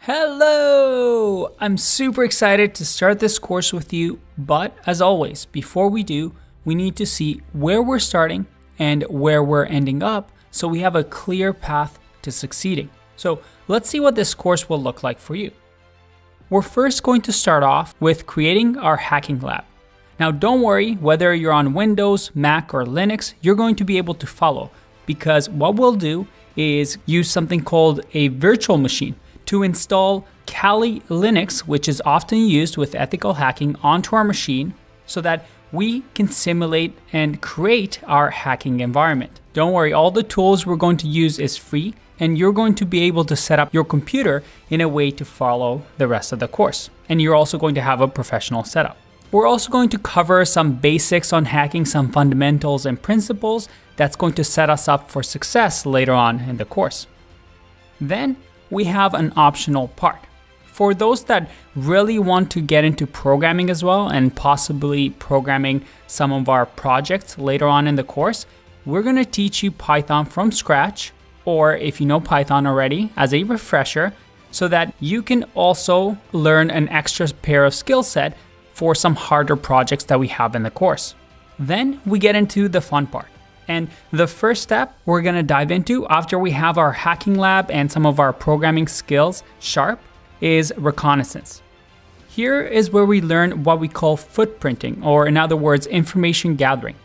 Hello! I'm super excited to start this course with you, but as always, before we do, we need to see where we're starting and where we're ending up so we have a clear path to succeeding. So let's see what this course will look like for you. We're first going to start off with creating our hacking lab. Now don't worry, whether you're on Windows, Mac, or Linux, you're going to be able to follow, because what we'll do is use something called a virtual machine to install Kali Linux, which is often used with ethical hacking, onto our machine so that we can simulate and create our hacking environment. Don't worry, all the tools we're going to use is free, and you're going to be able to set up your computer in a way to follow the rest of the course. And you're also going to have a professional setup. We're also going to cover some basics on hacking, some fundamentals and principles that's going to set us up for success later on in the course. Then we have an optional part. For those that really want to get into programming as well and possibly programming some of our projects later on in the course, we're going to teach you Python from scratch, or if you know Python already, as a refresher, so that you can also learn an extra pair of skill set for some harder projects that we have in the course. Then we get into the fun part. And the first step we're going to dive into after we have our hacking lab and some of our programming skills sharp is reconnaissance. Here is where we learn what we call footprinting, or in other words, information gathering.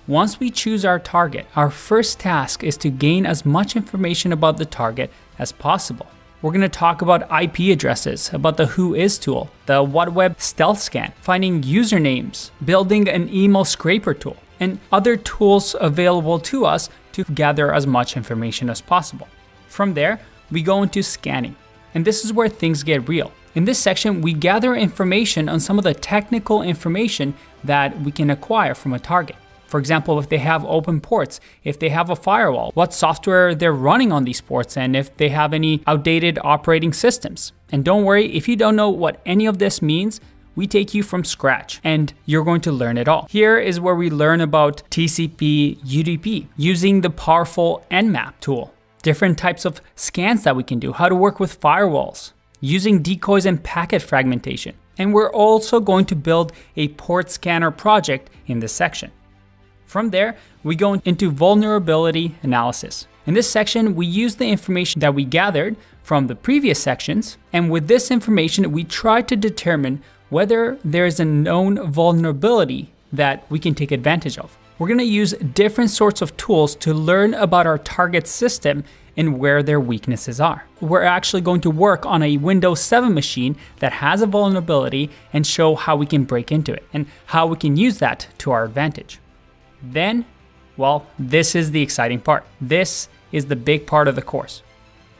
Once we choose our target, our first task is to gain as much information about the target as possible. We're going to talk about IP addresses, about the Whois tool, the WhatWeb stealth scan, finding usernames, building an email scraper tool, and other tools available to us to gather as much information as possible. From there, we go into scanning, and this is where things get real. In this section, we gather information on some of the technical information that we can acquire from a target. For example, if they have open ports, if they have a firewall, what software they're running on these ports, and if they have any outdated operating systems. And don't worry, if you don't know what any of this means, we take you from scratch and you're going to learn it all. Here is where we learn about TCP, UDP, using the powerful Nmap tool, different types of scans that we can do, how to work with firewalls, using decoys and packet fragmentation. And we're also going to build a port scanner project in this section. From there, we go into vulnerability analysis. In this section, we use the information that we gathered from the previous sections, and with this information, we try to determine whether there is a known vulnerability that we can take advantage of. We're going to use different sorts of tools to learn about our target system and where their weaknesses are. We're actually going to work on a Windows 7 machine that has a vulnerability and show how we can break into it and how we can use that to our advantage. Then, well, this is the exciting part. This is the big part of the course.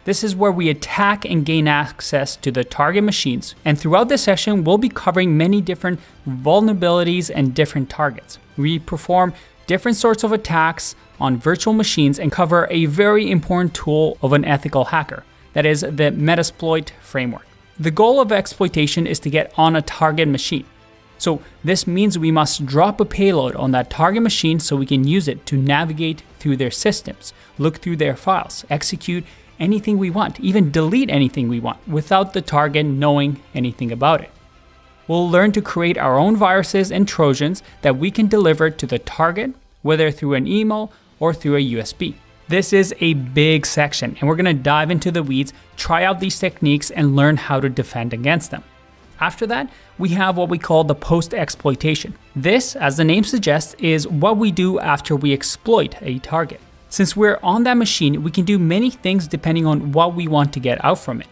This is where we attack and gain access to the target machines. And throughout this session, we'll be covering many different vulnerabilities and different targets. We perform different sorts of attacks on virtual machines and cover a very important tool of an ethical hacker, that is the Metasploit framework. The goal of exploitation is to get on a target machine. So this means we must drop a payload on that target machine so we can use it to navigate through their systems, look through their files, execute anything we want, even delete anything we want without the target knowing anything about it. We'll learn to create our own viruses and Trojans that we can deliver to the target, whether through an email or through a USB. This is a big section, and we're going to dive into the weeds, try out these techniques, and learn how to defend against them. After that, we have what we call the post-exploitation. This, as the name suggests, is what we do after we exploit a target. Since we're on that machine, we can do many things depending on what we want to get out from it.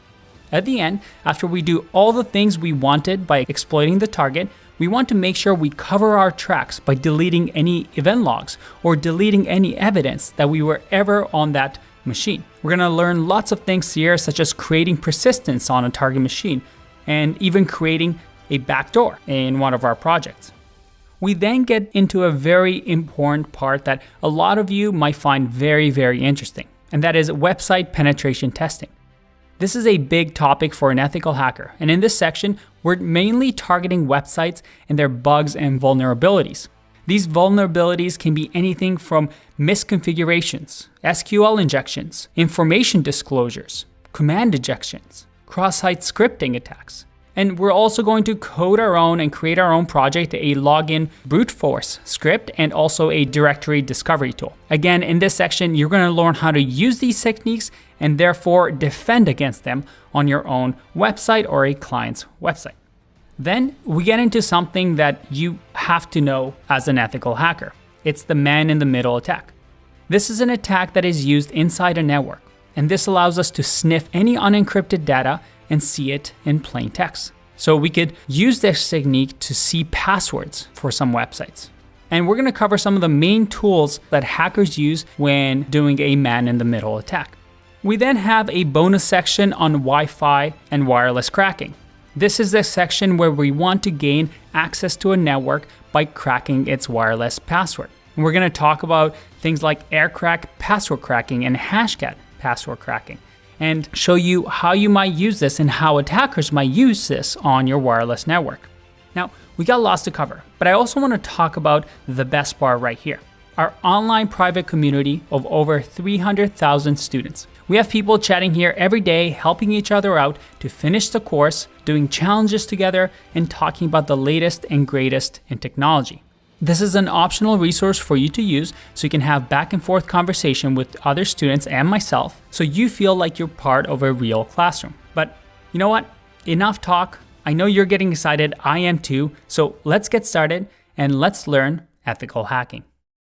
At the end, after we do all the things we wanted by exploiting the target, we want to make sure we cover our tracks by deleting any event logs or deleting any evidence that we were ever on that machine. We're going to learn lots of things here, such as creating persistence on a target machine and even creating a backdoor in one of our projects. We then get into a very important part that a lot of you might find very, very interesting, and that is website penetration testing. This is a big topic for an ethical hacker, and in this section, we're mainly targeting websites and their bugs and vulnerabilities. These vulnerabilities can be anything from misconfigurations, SQL injections, information disclosures, command ejections, cross-site scripting attacks. And we're also going to code our own and create our own project, a login brute force script, and also a directory discovery tool. Again, in this section, you're going to learn how to use these techniques and therefore defend against them on your own website or a client's website. Then we get into something that you have to know as an ethical hacker. It's the man-in-the-middle attack. This is an attack that is used inside a network, and this allows us to sniff any unencrypted data and see it in plain text. So we could use this technique to see passwords for some websites. And we're going to cover some of the main tools that hackers use when doing a man-in-the-middle attack. We then have a bonus section on Wi-Fi and wireless cracking. This is the section where we want to gain access to a network by cracking its wireless password. And we're going to talk about things like AirCrack password cracking and Hashcat password cracking, and show you how you might use this and how attackers might use this on your wireless network. Now, we got lots to cover, but I also want to talk about the best part right here. Our online private community of over 300,000 students. We have people chatting here every day, helping each other out to finish the course, doing challenges together, and talking about the latest and greatest in technology. This is an optional resource for you to use so you can have back and forth conversation with other students and myself so you feel like you're part of a real classroom. But you know what? Enough talk. I know you're getting excited. I am too. So let's get started and let's learn ethical hacking.